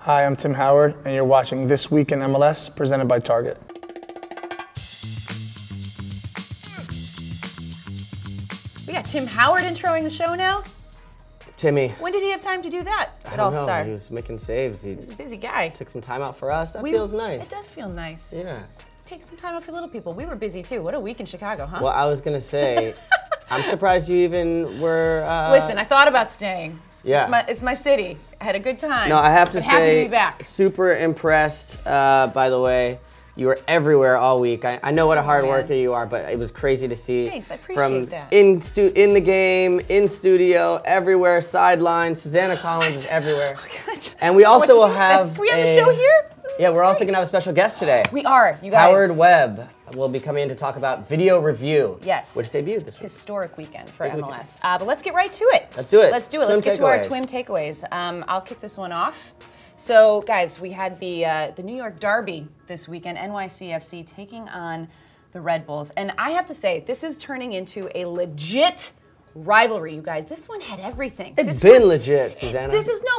Hi, I'm Tim Howard, and you're watching This Week in MLS, presented by Target. We got Tim Howard introing the show now. Timmy. When did he have time to do that at I don't know. All-Star? He was making saves. He's a busy guy. Took some time out for us. That feels nice. It does feel nice. Yeah. Take some time out for little people. We were busy too. What a week in Chicago, huh? Well, I was gonna say, I'm surprised you even were. Listen, I thought about staying. Yeah. It's my city. I had a good time. No, I have to say, happy to be back. Super impressed. By the way, you were everywhere all week. I know what a hard worker you are, but it was crazy to see. Thanks, I appreciate that. In the game, in studio, everywhere, sidelines. Susannah Collins is everywhere. Oh, God. And we also will have. We have a show here? Yeah, we're also gonna have a special guest today. We are, you guys. Howard Webb will be coming in to talk about video review. Yes. Which debuted this week. Historic weekend for MLS. But let's get right to it. Let's do it. Let's do it. Let's get to our twin takeaways. I'll kick this one off. So, guys, we had the New York Derby this weekend, NYCFC taking on the Red Bulls. And I have to say, this is turning into a legit rivalry, you guys. This one had everything. It's been legit, Susannah.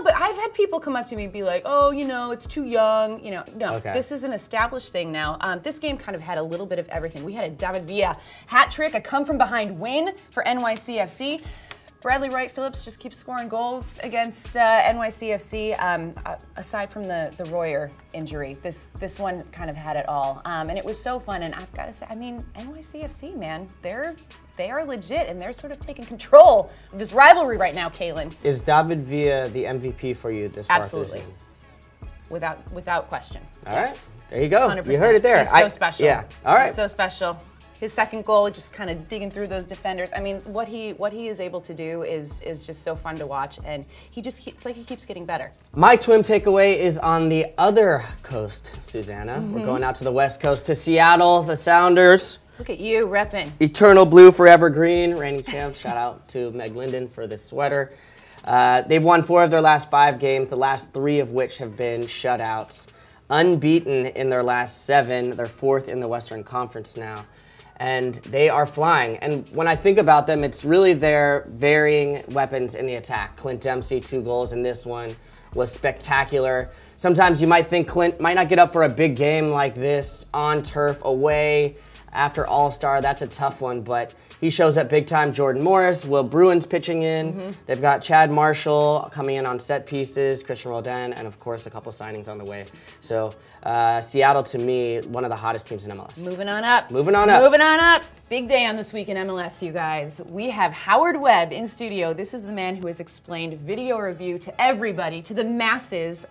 But I've had people come up to me and be like, oh, you know, it's too young. You know, no, This is an established thing now. This game kind of had a little bit of everything. We had a David Villa hat trick, a come from behind win for NYCFC. Bradley Wright Phillips just keeps scoring goals against NYCFC. Aside from the Royer injury, this one kind of had it all. And it was so fun. And I've got to say, I mean, NYCFC, man, they are legit, and they're sort of taking control of this rivalry right now, Calen. Is David Villa the MVP for you this far? Absolutely. Without question. All right. There you go. 100%. You heard it there. He's so special. Yeah. All right. He's so special. His second goal, just kind of digging through those defenders. I mean, what he is able to do is just so fun to watch, and it's like he keeps getting better. My twin takeaway is on the other coast, Susannah. We're going out to the West Coast, to Seattle, the Sounders. Look at you, repping. Eternal blue, forever green. Reigning champs. Shout out to Meg Linden for this sweater. They've won 4 of their last 5 games, the last 3 of which have been shutouts. Unbeaten in their last 7. They're 4th in the Western Conference now. And they are flying. And when I think about them, it's really their varying weapons in the attack. Clint Dempsey, 2 goals in this one, was spectacular. Sometimes you might think Clint might not get up for a big game like this on turf away after All-Star. That's a tough one, but he shows up big time. Jordan Morris, Will Bruin's pitching in. They've got Chad Marshall coming in on set pieces, Christian Roldan, and of course a couple signings on the way. So Seattle, to me, one of the hottest teams in MLS. Moving on up. Moving on up. Moving on up. Big day on This Week in MLS, you guys. We have Howard Webb in studio. This is the man who has explained video review to everybody, to the masses.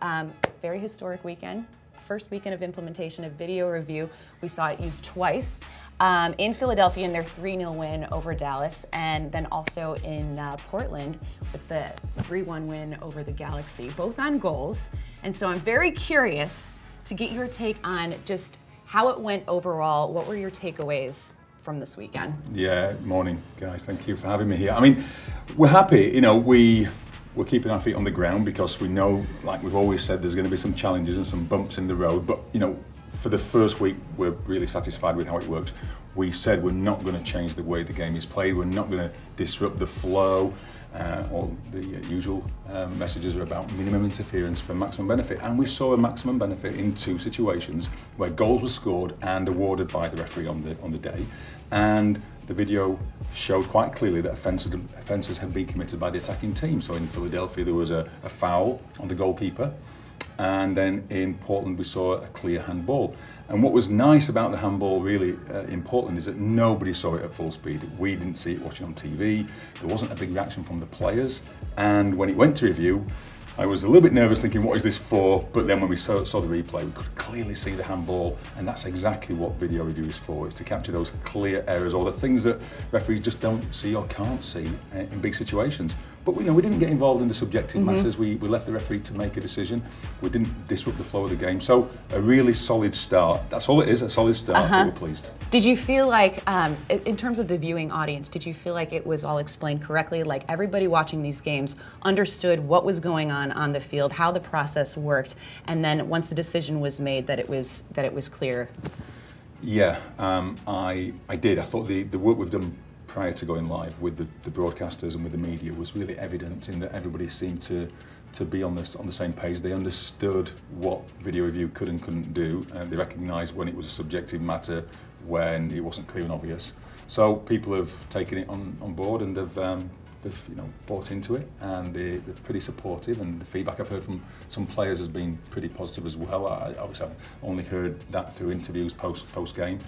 Very historic weekend. First weekend of implementation of video review. We saw it used twice in Philadelphia in their 3-0 win over Dallas, and then also in Portland with the 3-1 win over the Galaxy, both on goals. And so I'm very curious to get your take on just how it went overall. What were your takeaways from this weekend? Yeah, morning, guys. Thank you for having me here. I mean, we're happy. You know, we're keeping our feet on the ground because we know, like we've always said, there's going to be some challenges and some bumps in the road. But, you know, for the first week, we're really satisfied with how it worked. We said we're not going to change the way the game is played. We're not going to disrupt the flow. All the usual messages are about minimum interference for maximum benefit. And we saw a maximum benefit in 2 situations where goals were scored and awarded by the referee on the day. And the video showed quite clearly that offences had been committed by the attacking team. So in Philadelphia, there was a foul on the goalkeeper. And then in Portland, we saw a clear handball. And what was nice about the handball really in Portland is that nobody saw it at full speed. We didn't see it watching on TV. There wasn't a big reaction from the players. And when it went to review, I was a little bit nervous thinking, what is this for? But then when we saw the replay, we could clearly see the handball, and that's exactly what video review is for. It's to capture those clear errors or the things that referees just don't see or can't see in big situations. But we didn't get involved in the subjective matters. We left the referee to make a decision. We didn't disrupt the flow of the game. So a really solid start. That's all it is, a solid start. We were pleased. Did you feel like, in terms of the viewing audience, did you feel like it was all explained correctly? Like everybody watching these games understood what was going on the field, how the process worked, and then once the decision was made that it was clear? Yeah, I did. I thought the work we've done prior to going live with the broadcasters and with the media was really evident in that everybody seemed to to be on the same page. They understood what video review could and couldn't do, and they recognised when it was a subjective matter, when it wasn't clear and obvious. So people have taken it on board, and they've bought into it, and they're pretty supportive. And the feedback I've heard from some players has been pretty positive as well. Obviously, I've only heard that through interviews post game.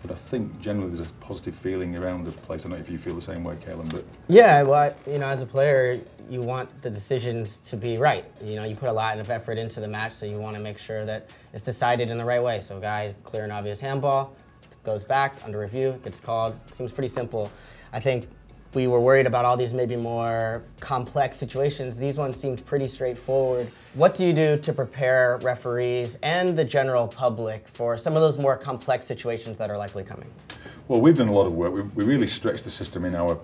But I think generally there's a positive feeling around the place. I don't know if you feel the same way, Calen, but... Yeah, well, as a player, you want the decisions to be right. You put a lot of effort into the match, so you want to make sure that it's decided in the right way. So guy, clear and obvious handball, goes back, under review, gets called. Seems pretty simple. I think we were worried about all these maybe more complex situations. These ones seemed pretty straightforward. What do you do to prepare referees and the general public for some of those more complex situations that are likely coming? Well, we've done a lot of work. We really stretched the system in our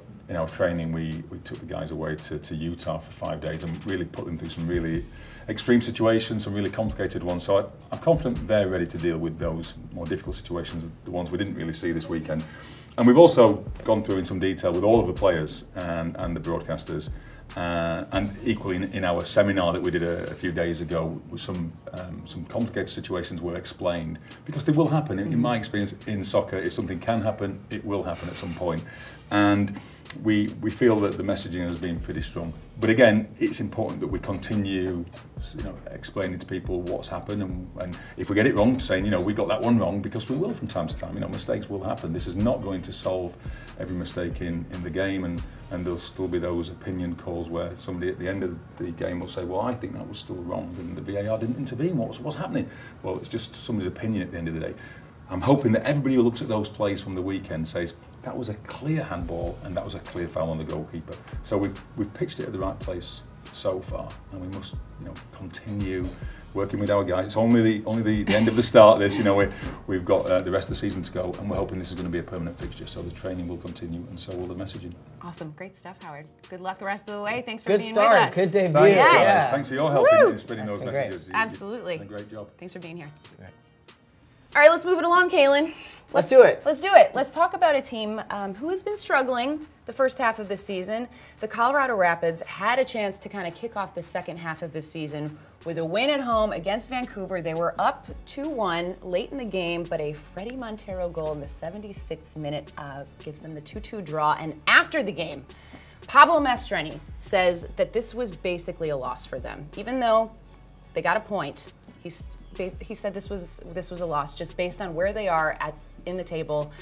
training. We took the guys away to Utah for 5 days and really put them through some really extreme situations, some really complicated ones. So I'm confident they're ready to deal with those more difficult situations, the ones we didn't really see this weekend. And we've also gone through in some detail with all of the players and the broadcasters, and equally in our seminar that we did a few days ago, some complicated situations were explained, because they will happen. In my experience in soccer, if something can happen, it will happen at some point. And we feel that the messaging has been pretty strong. But again, it's important that we continue explaining to people what's happened, and if we get it wrong, saying, we got that one wrong, because we will from time to time. Mistakes will happen. This is not going to solve every mistake in the game, and there'll still be those opinion calls where somebody at the end of the game will say, well, I think that was still wrong, and the VAR didn't intervene. What's happening? Well, it's just somebody's opinion at the end of the day. I'm hoping that everybody who looks at those plays from the weekend says, that was a clear handball and that was a clear foul on the goalkeeper. So we've pitched it at the right place so far, and we must continue working with our guys. It's only the end of the start. This we've got the rest of the season to go, and we're hoping this is going to be a permanent fixture. So the training will continue, and so will the messaging. Awesome, great stuff, Howard. Good luck the rest of the way. Thanks for being start. with us. Good debut. Thanks, Yes. Thanks for your help in spreading those messages. Great. Absolutely. You've done a great job. Thanks for being here. Great. All right, let's move it along, Calen. Let's do it. Let's do it. Let's talk about a team who has been struggling the first half of the season. The Colorado Rapids had a chance to kind of kick off the second half of the season with a win at home against Vancouver. They were up 2-1 late in the game, but a Freddie Montero goal in the 76th minute gives them the 2-2 draw. And after the game, Pablo Mastreni says that this was basically a loss for them. Even though they got a point, he said this was a loss just based on where they are in the table,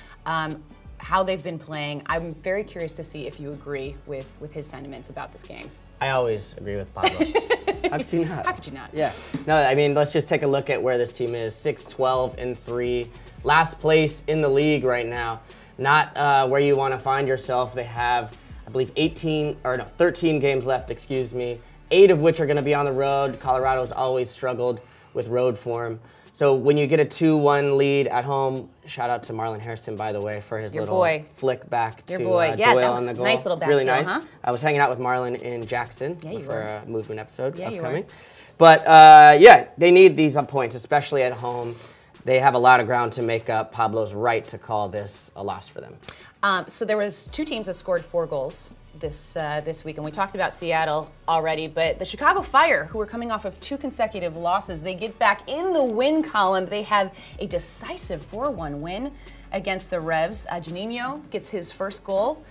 how they've been playing. I'm very curious to see if you agree with his sentiments about this game. I always agree with Pablo. How could you not? How could you not? Yeah. No, I mean, let's just take a look at where this team is. 6-12-3, last place in the league right now. Not where you want to find yourself. They have, I believe, 13 games left, excuse me, 8 of which are going to be on the road. Colorado's always struggled with road form. So when you get a 2-1 lead at home, shout out to Marlon Hairston, by the way, for his flick back to Doyle on the goal. Nice little back really heel, nice. huh? I was hanging out with Marlon in Jackson for a movement episode upcoming. But yeah, they need these points, especially at home. They have a lot of ground to make up. Pablo's right to call this a loss for them. So there was 2 teams that scored 4 goals this week, and we talked about Seattle already, but the Chicago Fire, who are coming off of 2 consecutive losses, they get back in the win column. They have a decisive 4-1 win against the Revs. Juninho gets his first goal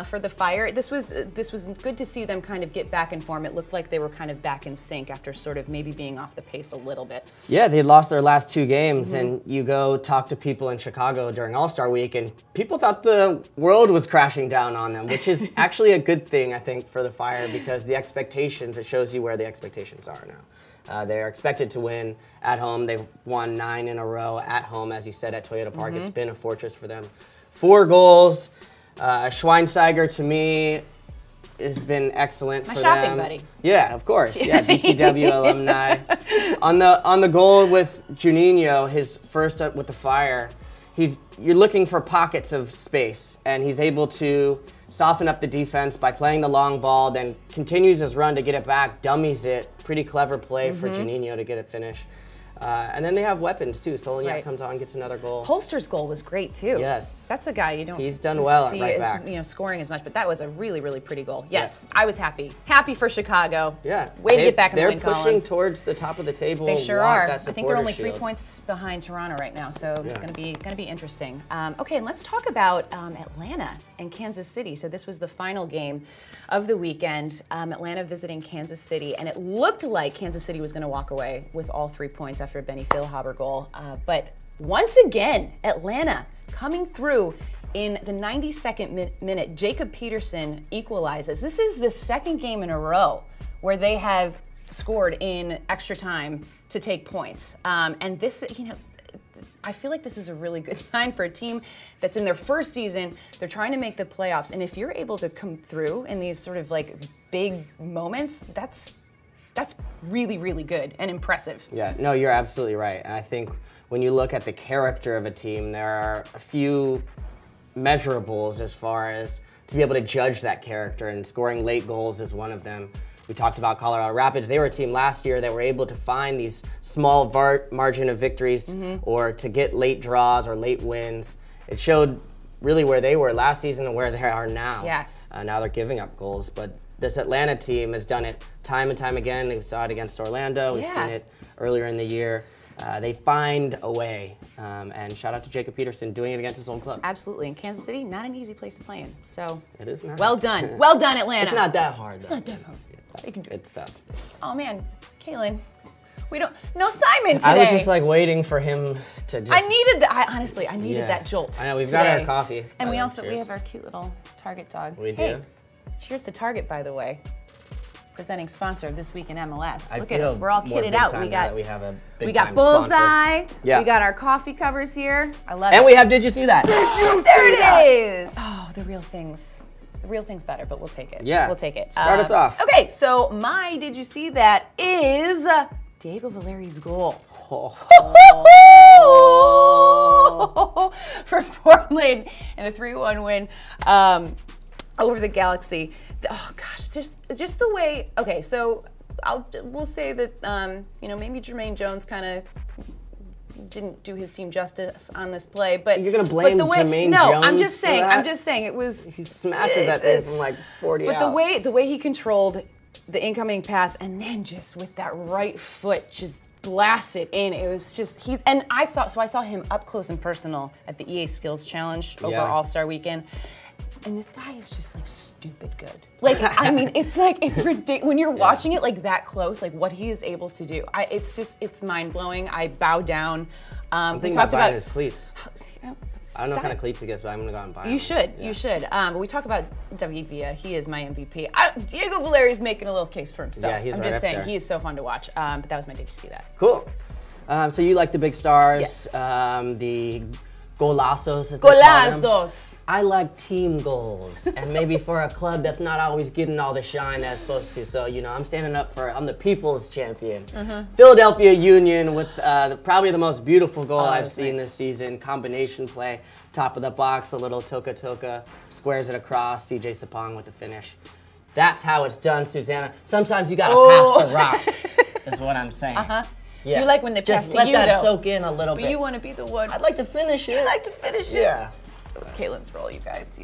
for the Fire. This was good to see them kind of get back in form. It looked like they were kind of back in sync after sort of maybe being off the pace a little bit. Yeah, they lost their last 2 games, and you go talk to people in Chicago during All-Star Week, and people thought the world was crashing down on them, which is actually a good thing, I think, for the Fire, because the expectations, it shows you where the expectations are now. They're expected to win at home. They've won 9 in a row at home, as you said, at Toyota Park. It's been a fortress for them. 4 goals. Schweinsteiger, to me, has been excellent for them. My shopping buddy. Yeah, of course. Yeah, BTW alumni. On the goal with Juninho, his first up with the Fire, you're looking for pockets of space, and he's able to soften up the defense by playing the long ball, then continues his run to get it back, dummies it. Pretty clever play for Juninho to get it finished. And then they have weapons too. Soloniak Right. comes on, gets another goal. Holster's goal was great too. Yes. That's a guy you don't He's done well at see right back. scoring as much, but that was a really, really pretty goal. Yes, I was happy. Happy for Chicago. Yeah. Way to get back in the win They're column. pushing towards the top of the table. They sure want are. That I think they're only 3 shield. points behind Toronto right now, so it's going to be interesting. Okay, and let's talk about Atlanta and Kansas City. So this was the final game of the weekend. Atlanta visiting Kansas City, and it looked like Kansas City was going to walk away with all 3 points after a Benny Feilhaber goal. But once again, Atlanta coming through in the 92nd minute. Jacob Peterson equalizes. This is the second game in a row where they have scored in extra time to take points. And this, I feel like this is a really good sign for a team that's in their first season. They're trying to make the playoffs. And if you're able to come through in these sort of like big moments, that's really, really good and impressive. Yeah, no, you're absolutely right. And I think when you look at the character of a team, there are a few measurables as far as to be able to judge that character, and scoring late goals is one of them. We talked about Colorado Rapids. They were a team last year that were able to find these small margin of victories or to get late draws or late wins. It showed really where they were last season and where they are now. Yeah. Now they're giving up goals, but this Atlanta team has done it time and time again. We saw it against Orlando. We've seen it earlier in the year. They find a way, and shout out to Jacob Peterson doing it against his own club. Absolutely. And Kansas City, not an easy place to play in. So It is not. well done. Well done, Atlanta. It's not that hard, though. It's not that hard. They can do it. It's tough. Oh man, Calen, no Simon today. I was just like waiting for him to just... I needed that. Honestly, I needed that jolt. I know, we've today. got our coffee. And we Cheers. have our cute little Target dog. We Hey, do. cheers to Target, by the way. Presenting sponsor of This Week in MLS. I Look at feel us. We're all more kitted big out. time We now got that we have a big we got time Bullseye. sponsor. Yeah. We got our coffee covers here. I love it. And we have Did You See That? There it is. Oh, the real thing's better, but we'll take it. Yeah. We'll take it. Start us off. Okay, so my Did You See That is Diego Valeri's goal. For Portland in the 3-1 win over the Galaxy. Oh gosh, just the way. Okay, so we'll say that maybe Jermaine Jones kind of didn't do his team justice on this play, but You're gonna blame Jermaine No, Jones I'm just for saying. that? I'm just saying it was. He smashes that thing from like 40 But out. the way he controlled the incoming pass, and then just with that right foot, just blast it in. It was just I saw him up close and personal at the EA Skills Challenge over All-Star Weekend. And this guy is just like stupid good. Like, I mean, it's ridiculous when you're watching it like that close, like what he is able to do. It's mind blowing. I bow down. I'm thinking about buying his cleats. I don't know what kind of Stop. cleats he gets, but I'm gonna go out and buy them. You should. But we talk about David Villa. He is my MVP. Diego Valeri's making a little case for himself. Yeah, he's I'm right just up saying, there. he is so fun to watch. But that was my Did You See That? Cool. So you like the big stars, Yes. The golazos, as they call them. Golazos. I like team goals, and maybe for a club that's not always getting all the shine that it's supposed to. So, I'm standing up I'm the people's champion. Philadelphia Union with probably the most beautiful goal I've seen this season. Combination play, top of the box, a little toka, squares it across, CJ Sapong with the finish. That's how it's done, Susannah. Sometimes you gotta pass the rock, is what I'm saying. Yeah. You like when they pass Just to let you, that though. soak in a little But bit. you want to be the one. I'd like to finish it. You like to finish it. Yeah. That was Calen's role, you guys.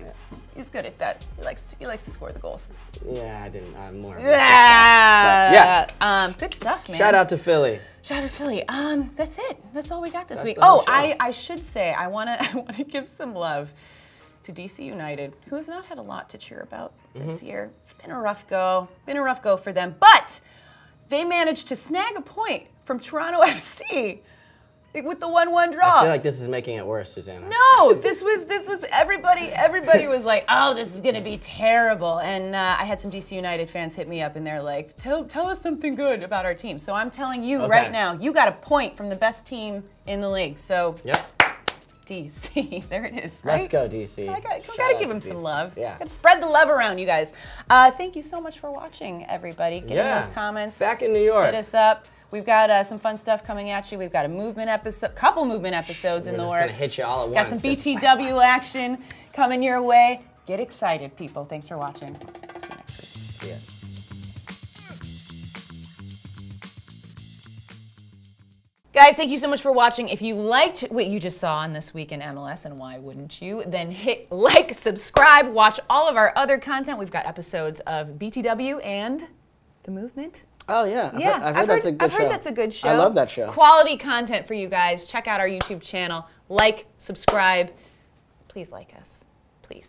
He's good at that. He likes to score the goals. Yeah, I didn't. I'm more. Of a Yeah. yeah. Good stuff, man. Shout out to Philly. Shout out to Philly. That's it. That's all we got this week. the whole Oh, show. I should say I wanna give some love to DC United, who has not had a lot to cheer about this year. It's been a rough go. For them, but they managed to snag a point from Toronto FC with the 1-1 draw. I feel like this is making it worse, Susannah. No, this was everybody was like, oh, this is gonna be terrible. And I had some DC United fans hit me up and they're like, tell us something good about our team. So I'm telling you right now, you got a point from the best team in the league. So DC, there it is, right? Let's go, DC. I gotta Shout out give to him some DC. love. Yeah. Gotta spread the love around, you guys. Thank you so much for watching, everybody. Get in Yeah. those comments. Back in New York. Hit us up. We've got some fun stuff coming at you. We've got a couple movement episodes in the just works. gonna hit you all at Got once, some just BTW action coming your way. Get excited, people. Thanks for watching. See you next week. Yeah. Guys, thank you so much for watching. If you liked what you just saw on This Week in MLS, and why wouldn't you, then hit like, subscribe, watch all of our other content. We've got episodes of BTW and The Movement. Oh, yeah. I've heard that's a good show. I've heard that's a good show. I love that show. Quality content for you guys. Check out our YouTube channel. Like, subscribe. Please like us. Please.